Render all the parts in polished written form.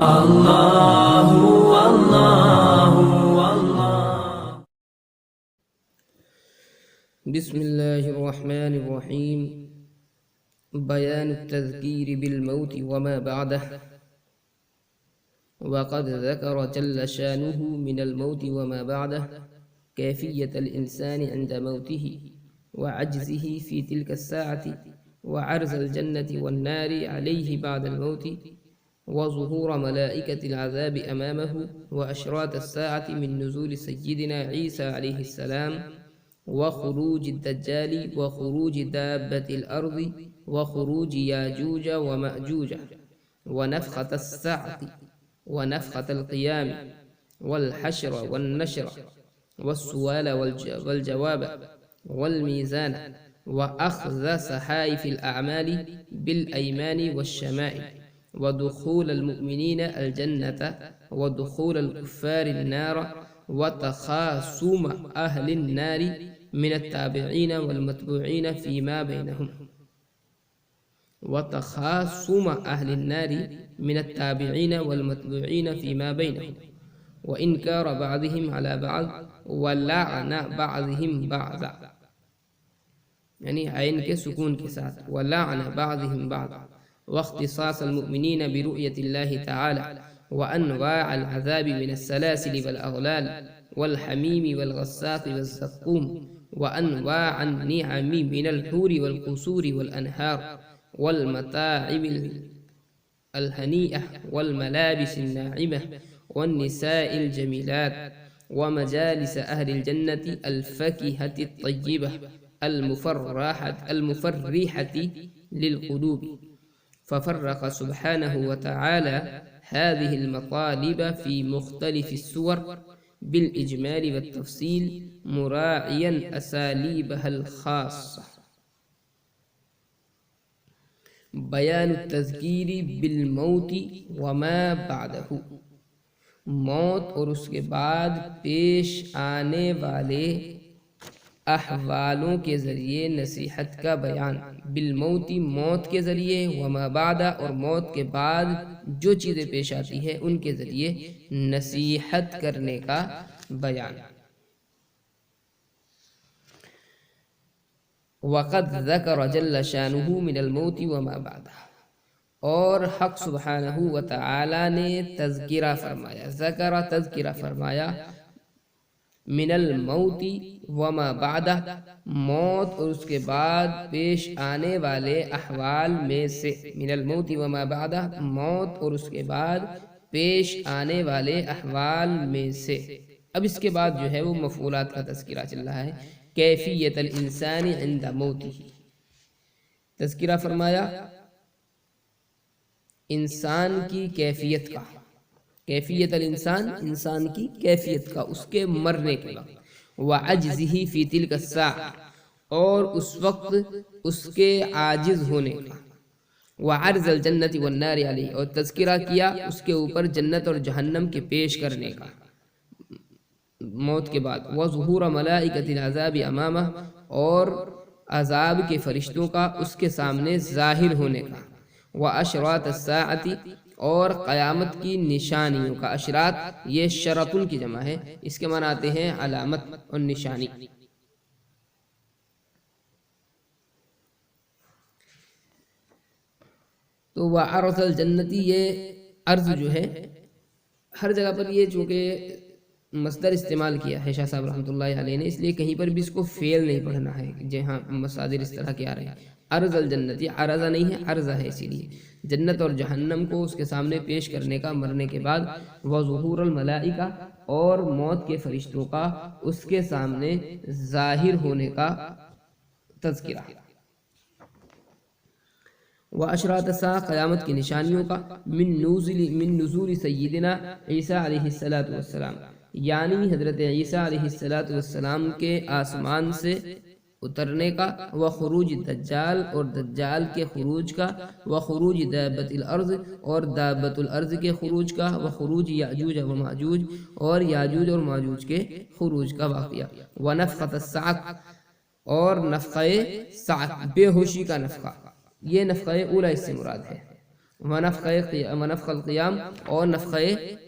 الله والله والله. بسم الله الرحمن الرحيم. بيان التذكير بالموت وما بعده. وقد ذكر جل شانه من الموت وما بعده كيفية الإنسان عند موته وعجزه في تلك الساعة، وعرض الجنة والنار عليه بعد الموت، وظهور ملائكة العذاب أمامه، وأشراط الساعة من نزول سيدنا عيسى عليه السلام، وخروج الدجال، وخروج دابة الأرض، وخروج ياجوج ومأجوج، ونفخة الساعة، ونفخة القيام، والحشر والنشر، والسؤال والجواب، والميزان، وأخذ صحائف الأعمال بالأيمان والشمائل، ودخول المؤمنين الجنة، ودخول الكفار النار، وتخاصم أهل النار من التابعين والمتبوعين فيما بينهم، وتخاصم أهل النار من التابعين والمتبوعين فيما بينهم، وإنكار بعضهم على بعض، ولعن بعضهم بعضا، یعنی عین کے سکون کے ساتھ، ولعن بعضهم بعضا، واختصاص المؤمنين برؤية الله تعالى، وأنواع العذاب من السلاسل والأغلال والحميم والغساق والزقوم، وأنواع النعم من الحور والقصور والأنهار والمتاعب الهنيئة والملابس الناعمة والنساء الجميلات، ومجالس أهل الجنة الفاكهة الطيبة المفرحة للقلوب. ففرق سبحانه وتعالى هذه المطالب في مختلف السور بالإجمال والتفصيل، مراعيا أساليبها الخاصة. بیان التذکیر بالموت وما بعدہ، موت اور اس کے بعد پیش آنے والے احوالوں کے ذریعے نصیحت کا بیان، بالموت موت کے ذریعے، وما بعد اور موت کے بعد جو چیزیں پیش آتی ہے ان کے ذریعے نصیحت کرنے کا بیان. وقد ذکر جل شانہ من الموت وما بعدہ، اور حق سبحانہ وتعالی نے تذکرہ فرمایا، ذکر تذکرہ فرمایا، من الموت وما بعدہ موت اور اس کے بعد پیش آنے والے احوال میں سے، من الموت وما بعدہ موت اور اس کے بعد پیش آنے والے احوال میں سے. اب اس کے بعد جو ہے وہ مفعولات کا تذکرہ چل رہا ہے. کیفیت الانسان عند موتہ، تذکرہ فرمایا انسان کی کیفیت کا، کیفیت الانسان انسان کی کیفیت کا اس کے مرنے کے وقت، وعجزہ فی تلک الساعہ اور اس وقت اس کے عاجز ہونے کا، وعرض الجنت والنار علیہ اور تذکرہ کیا اس کے اوپر جنت اور جہنم کے پیش کرنے کا موت کے بعد، وظہور ملائکۃ العذاب امامہ اور عذاب کے فرشتوں کا اس کے سامنے ظاہر ہونے کا، واشراط الساعۃ اور قیامت کی نشانیوں کا. اشراط یہ شرطن کی جمع ہے، اس کے معنی آتے ہیں علامت اور نشانی. تو وعرض الجنتی، یہ عرض جو ہے ہر جگہ پر یہ چونکہ مصدر استعمال کیا ہے شاہ صاحب رحمۃ اللہ علیہ نے، اس لیے کہیں پر بھی اس کو فعل نہیں پڑھنا ہے. جہاں مصادر اس طرح کے آ رہے ہیں، عرض الجنت، یہ عرضہ نہیں ہے، عرضہ ہے، اسی لیے جنت اور جہنم کو اس کے سامنے پیش کرنے کا مرنے کے بعد، وظہور الملائکہ اور موت کے فرشتوں کا اس کے سامنے ظاہر ہونے کا تذکرہ، واشراط الساعہ قیامت کی نشانیوں کا، من نزول سیدنا عیسیٰ علیہ السلام یعنی حضرت عیسیٰ علیہ السلام کے آسمان سے اترنے کا، وخروج دجال اور دجال کے خروج کا، وخروج دابت الارض اور دابت الارض کے خروج کا، وخروج یاجوج و ماجوج اور یاجوج اور ماجوج کے خروج کا واقعہ، ونفخۃ الصعق اور نفخہ صعق بے ہوشی کا نفخہ، یہ نفخہ اولا اس سے مراد ہے، ونفخ القیام اور نفخ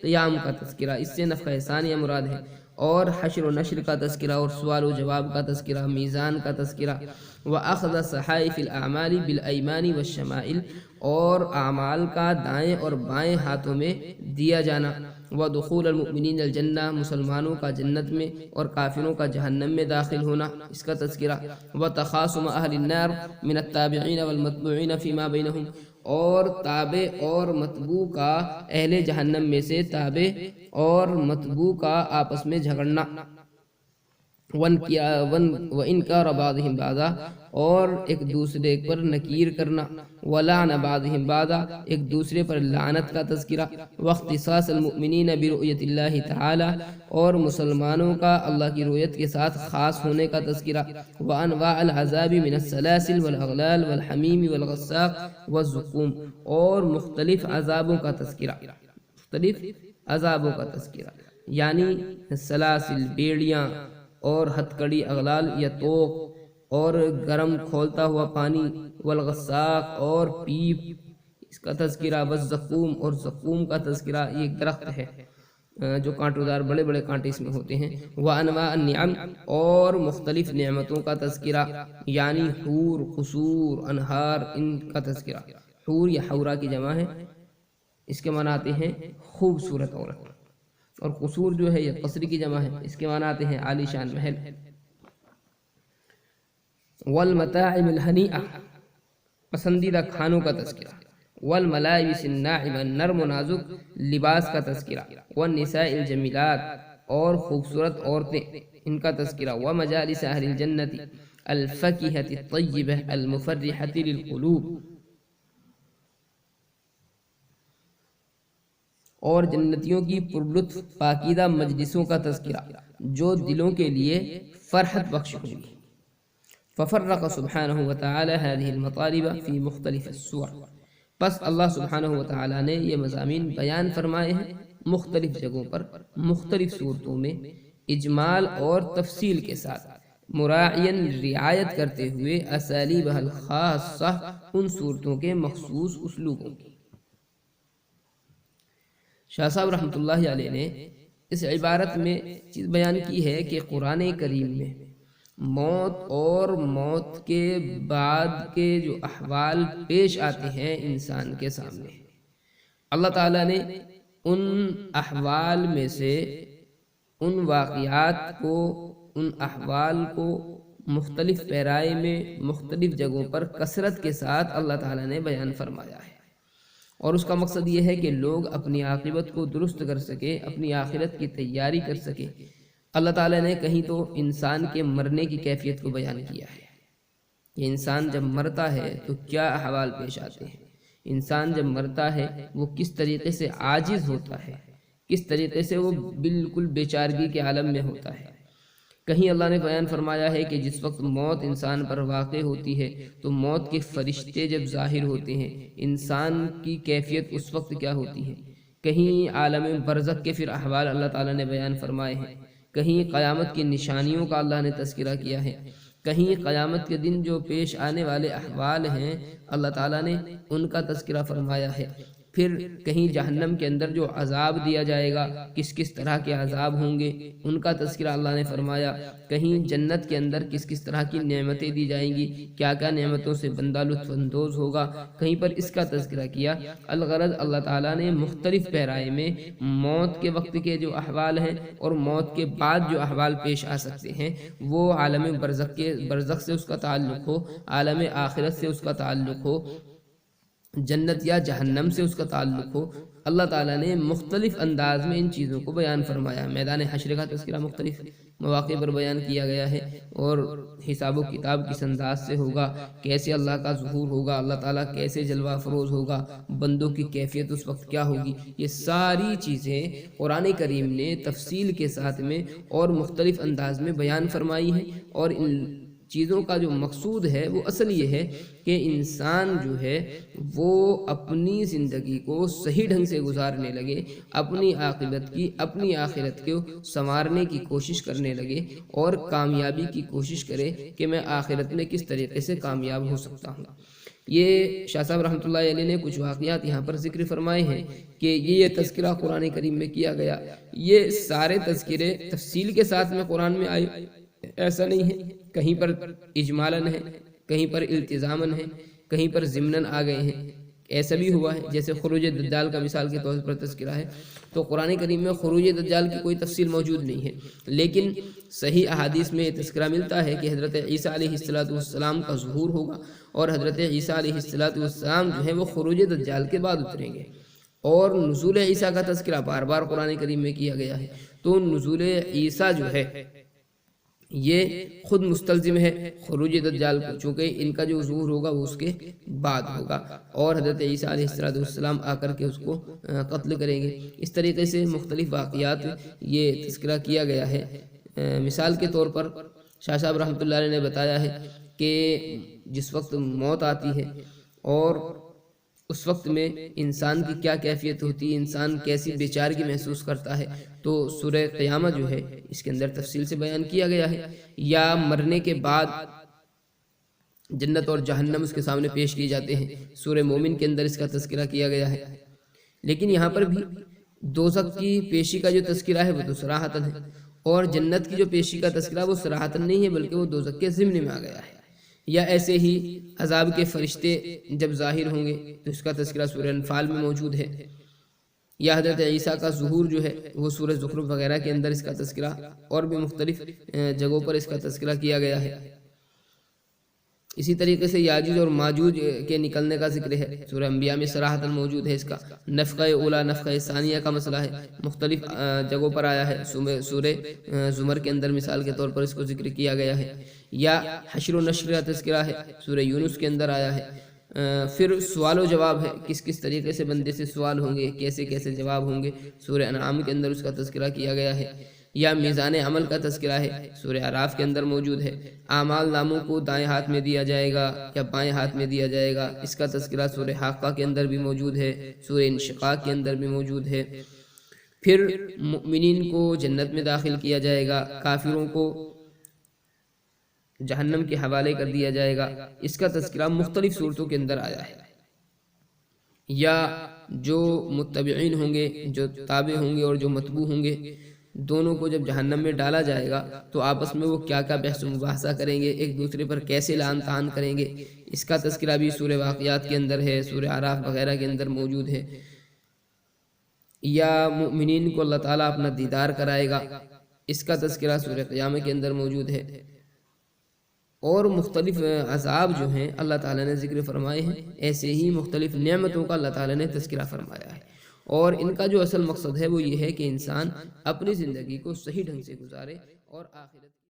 قیام کا تذکرہ، اس سے نفخ ثانیہ مراد ہے، اور حشر و نشر کا تذکرہ اور سوال و جواب کا تذکرہ، میزان کا تذکرہ، وَأَخْذَ صَحَائِفِ الْأَعْمَالِ بِالْأَيْمَانِ وَالشَّمَائِلِ اور اعمال کا دائیں اور بائیں ہاتھوں میں دیا جانا، وَدُخُولَ الْمُؤْمِنِينَ الْجَنَّةِ مسلمانوں کا جنت میں اور کافروں کا جہنم میں داخل ہونا، اس کا تذکرہ، وَتَخَاصُمَ أَهْلِ النَّارِ مِنَ التَّابِعِينَ وَالْمَتْبُوعِينَ فِيمَا بَيْنَهُمْ اور تابع اور متبوع کا اہل جہنم میں سے تابع اور متبوع کا آپس میں جھگڑنا، وَإِنْكَارَ بَعْضِهِمْ بَعْضًا اور ایک دوسرے پر نکیر کرنا، وَلَعْنَ بَعْضِهِمْ بَعْضًا ایک دوسرے پر لعنت کا تذکرہ، وَاخْتِصَاصَ الْمُؤْمِنِينَ بِرُؤْيَةِ اللَّهِ تَعَالَى اور مسلمانوں کا اللہ کی رؤیت کے ساتھ خاص ہونے کا تذکرہ، وَأَنْوَاعَ الْعَذَابِ مِنَ السَّلَاسِلِ وَالْأَغْلَالِ وَالْحَمِيمِ وَالْغَسَّاقِ وَالزُّقُومِ اور مختلف عذابوں کا تذکرہ، مختلف عذابوں کا تذکرہ یعنی سلاسل بیڑیاں اور ہتھکڑی اغلال یا توق اور گرم کھولتا ہوا پانی، والغساق اور پیپ اس کا تذکرہ، والزقوم اور زقوم کا تذکرہ، یہ ایک درخت ہے جو کانٹوں دار بڑے بڑے کانٹے اس میں ہوتے ہیں، وانواع النعم اور مختلف نعمتوں کا تذکرہ یعنی حور، قصور، انہار ان کا تذکرہ، حور یا حورا کی جمع ہے، اس کے معنی آتے ہیں خوبصورت عورت، اور قصور جو ہے یہ قصر کی جمع ہے، اس کے معنی آتے ہیں عالی شان محل، والمتاعم الہنیئہ پسندیدہ کھانوں کا تذکرہ، والملابس الناعمہ نرم و نازک لباس کا تذکرہ، والنساء الجمیلات اور خوبصورت عورتیں ان کا تذکرہ، ومجالس اہل الجنت الفکہۃ الطیبہ المفرحۃ للقلوب اور جنتیوں کی پرلطف پاکیزہ مجلسوں کا تذکرہ جو دلوں کے لیے فرحت بخش ہوگی۔ ففرق سبحانہ وتعالی هذه المطالب فی مختلف السور پس اللہ سبحانہ وتعالی نے یہ مضامین بیان فرمائے ہیں مختلف جگہوں پر مختلف صورتوں میں اجمال اور تفصیل کے ساتھ، مراعین رعایت کرتے ہوئے اسالیبہ الخاصہ ان صورتوں کے مخصوص اسلوبوں کی۔ شاہ صاحب رحمۃ اللہ علیہ نے اس عبارت میں چیز بیان کی ہے کہ قرآن کریم میں موت اور موت کے بعد کے جو احوال پیش آتے ہیں انسان کے سامنے، اللہ تعالیٰ نے ان احوال میں سے ان واقعات کو، ان احوال کو مختلف پیرائے میں مختلف جگہوں پر کثرت کے ساتھ اللہ تعالیٰ نے بیان فرمایا ہے، اور اس کا مقصد یہ ہے کہ لوگ اپنی عاقبت کو درست کر سکیں، اپنی آخرت کی تیاری کر سکیں۔ اللہ تعالیٰ نے کہیں تو انسان کے مرنے کی کیفیت کو بیان کیا ہے کہ انسان جب مرتا ہے تو کیا احوال پیش آتے ہیں، انسان جب مرتا ہے وہ کس طریقے سے عاجز ہوتا ہے، کس طریقے سے وہ بالکل بیچارگی کے عالم میں ہوتا ہے۔ کہیں اللہ نے بیان فرمایا ہے کہ جس وقت موت انسان پر واقع ہوتی ہے تو موت کے فرشتے جب ظاہر ہوتے ہیں انسان کی کیفیت اس وقت کیا ہوتی ہے۔ کہیں عالم برزخ کے پھر احوال اللہ تعالیٰ نے بیان فرمائے ہیں، کہیں قیامت کی نشانیوں کا اللہ نے تذکرہ کیا ہے، کہیں قیامت کے دن جو پیش آنے والے احوال ہیں اللہ تعالیٰ نے ان کا تذکرہ فرمایا ہے، پھر کہیں جہنم کے اندر جو عذاب دیا جائے گا کس کس طرح کے عذاب ہوں گے ان کا تذکرہ اللہ نے فرمایا، کہیں جنت کے اندر کس کس طرح کی نعمتیں دی جائیں گی، کیا کیا نعمتوں سے بندہ لطف اندوز ہوگا، کہیں پر اس کا تذکرہ کیا۔ الغرض اللہ تعالیٰ نے مختلف پیرائے میں موت کے وقت کے جو احوال ہیں اور موت کے بعد جو احوال پیش آ سکتے ہیں وہ عالم برزخ سے اس کا تعلق ہو، عالم آخرت سے اس کا تعلق ہو، جنت یا جہنم سے اس کا تعلق ہو، اللہ تعالیٰ نے مختلف انداز میں ان چیزوں کو بیان فرمایا۔ میدان حشر کا تذکرہ مختلف مواقع پر بیان کیا گیا ہے، اور حساب و کتاب کس انداز سے ہوگا، کیسے اللہ کا ظہور ہوگا، اللہ تعالیٰ کیسے جلوہ افروز ہوگا، بندوں کی کیفیت اس وقت کیا ہوگی، یہ ساری چیزیں قرآن کریم نے تفصیل کے ساتھ میں اور مختلف انداز میں بیان فرمائی ہیں، اور ان چیزوں کا جو مقصود ہے وہ اصل یہ ہے کہ انسان جو ہے وہ اپنی زندگی کو صحیح ڈھنگ سے گزارنے لگے، اپنی عاقبت کی، اپنی آخرت کو سنوارنے کی کوشش کرنے لگے، اور کامیابی کی کوشش کرے کہ میں آخرت میں کس طریقے سے کامیاب ہو سکتا ہوں۔ یہ شاہ صاحب رحمۃ اللہ علیہ نے کچھ واقعات یہاں پر ذکر فرمائے ہیں کہ یہ تذکرہ قرآن کریم میں کیا گیا، یہ سارے تذکرے تفصیل کے ساتھ میں قرآن میں آئے، ایسا نہیں ہے، کہیں پر اجمالاً ہے، کہیں پر التزاماً ہے، کہیں پر ضمناً آ گئے ہیں، ایسا بھی ہوا ہے۔ جیسے خروج دجال کا مثال کے طور پر تذکرہ ہے، تو قرآن کریم میں خروج دجال کی کوئی تفصیل موجود نہیں ہے، لیکن صحیح احادیث میں یہ تذکرہ ملتا ہے کہ حضرت عیسیٰ علیہ السلام کا ظہور ہوگا، اور حضرت عیسیٰ علیہ السلام جو ہے وہ خروج دجال کے بعد اتریں گے، اور نزول عیسیٰ کا تذکرہ بار بار قرآن کریم میں کیا گیا ہے۔ تو نزول عیسیٰ جو ہے یہ خود مستلزم ہے خروج دجال کو، چونکہ ان کا جو ظہور ہوگا وہ اس کے بعد ہوگا، اور حضرت عیسیٰ علیہ السلام آ کر کے اس کو قتل کریں گے۔ اس طریقے سے مختلف واقعات یہ تذکرہ کیا گیا ہے۔ مثال کے طور پر شاہ صاحب رحمۃ اللہ علیہ نے بتایا ہے کہ جس وقت موت آتی ہے اور اس وقت میں انسان کی کیا کیفیت ہوتی ہے، انسان کیسی بے چارگی محسوس کرتا ہے، تو سورہ قیامہ جو ہے اس کے اندر تفصیل سے بیان کیا گیا ہے۔ یا مرنے کے بعد جنت اور جہنم اس کے سامنے پیش کی جاتے ہیں، سورہ مومن کے اندر اس کا تذکرہ کیا گیا ہے۔ لیکن یہاں پر بھی دوزخ کی پیشی کا جو تذکرہ ہے وہ تو صراحتاً ہے، اور جنت کی جو پیشی کا تذکرہ وہ صراحتاً نہیں ہے، بلکہ وہ دوزخ کے ضمن میں آ گیا ہے۔ یا ایسے ہی عذاب کے فرشتے جب ظاہر ہوں گے تو اس کا تذکرہ سورہ انفال میں موجود ہے۔ یا حضرت عیسیٰ کا ظہور جو ہے وہ سورہ زخرف وغیرہ کے اندر اس کا تذکرہ، اور بھی مختلف جگہوں پر اس کا تذکرہ کیا گیا ہے۔ اسی طریقے سے یاجوج اور ماجوج کے نکلنے کا ذکر ہے، سورہ انبیاء میں صراحتاً موجود ہے۔ اس کا نفخہ اولا نفخہ ثانیہ کا مسئلہ ہے، مختلف جگہوں پر آیا ہے، سورہ زمر کے اندر مثال کے طور پر اس کو ذکر کیا گیا ہے۔ یا حشر و نشر کا تذکرہ ہے، سورہ یونس کے اندر آیا ہے۔ پھر سوال و جواب ہے، کس کس طریقے سے بندے سے سوال ہوں گے، کیسے کیسے جواب ہوں گے، سورہ انعام کے اندر اس کا تذکرہ کیا گیا ہے۔ یا میزان عمل کا تذکرہ ہے، سورہ اعراف کے اندر موجود ہے۔ اعمال ناموں کو دائیں ہاتھ میں دیا جائے گا یا بائیں ہاتھ میں دیا جائے گا، اس کا تذکرہ سورہ حاقہ کے اندر بھی موجود ہے، سورہ انشقاق کے اندر بھی موجود ہے۔ پھر مؤمنین کو جنت میں داخل کیا جائے گا، کافروں کو جہنم کے حوالے کر دیا جائے گا، اس کا تذکرہ مختلف صورتوں کے اندر آیا ہے۔ یا جو متبعین ہوں گے، جو تابع ہوں گے اور جو متبوع ہوں گے، دونوں کو جب جہنم میں ڈالا جائے گا تو آپس میں وہ کیا کیا بحث و مباحثہ کریں گے، ایک دوسرے پر کیسے لعن طعن کریں گے، اس کا تذکرہ بھی سورہ واقعات کے اندر ہے، سورہ اعراف وغیرہ کے اندر موجود ہے۔ یا مؤمنین کو اللہ تعالیٰ اپنا دیدار کرائے گا، اس کا تذکرہ سورہ قیامہ کے اندر موجود ہے۔ اور مختلف عذاب جو ہیں اللہ تعالیٰ نے ذکر فرمائے ہیں، ایسے ہی مختلف نعمتوں کا اللہ تعالیٰ نے تذکرہ فرمایا ہے، اور ان کا جو اصل مقصد ہے وہ یہ ہے کہ انسان اپنی زندگی کو صحیح ڈھنگ سے گزارے اور آخرت